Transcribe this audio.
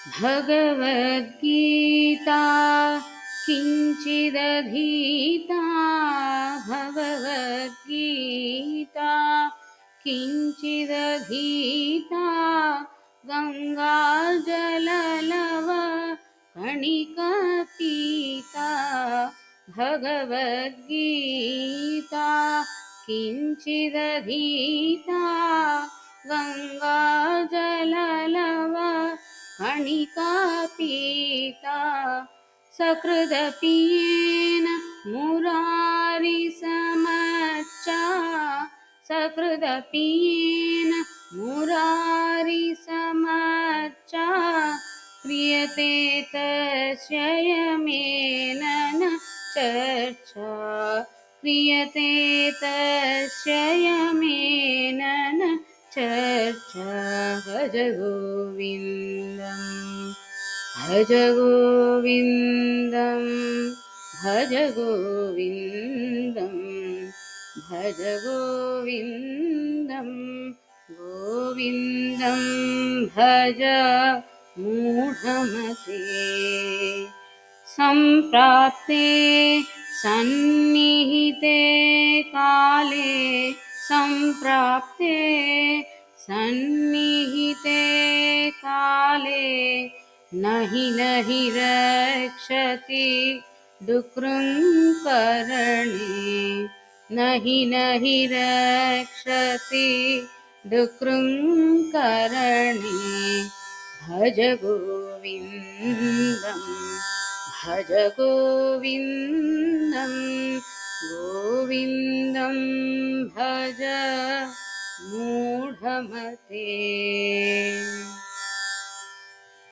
भगवद्गीता किञ्चिदधीता भगवद्गीता किञ्चिदधीता गङ्गाजललव कणिकातीता भगवद्गीता किञ्चिदधीता गङ्गाजललव कणिकातीता सकृदपीन मुरारिसमच्चा सकृदपीन मुरारिसमच्चा क्रियते तस्य यमेन चर्चा क्रियते तस्य यमेन चर्चा भज गोविन्दम् भज गोविन्दं भज गोविन्दं भज गोविन्दं गोविन्दं भज मूढमते सम्प्राप्ते सन्निहिते काले सम्प्राप्ते सन्निहिते काले नहि रक्षति डुक्रुङ्करणे नहि रक्षति डुक्रुङ्करणे भज गोविन्दं भज गोविन्दं गोविन्दं भज मूढमते।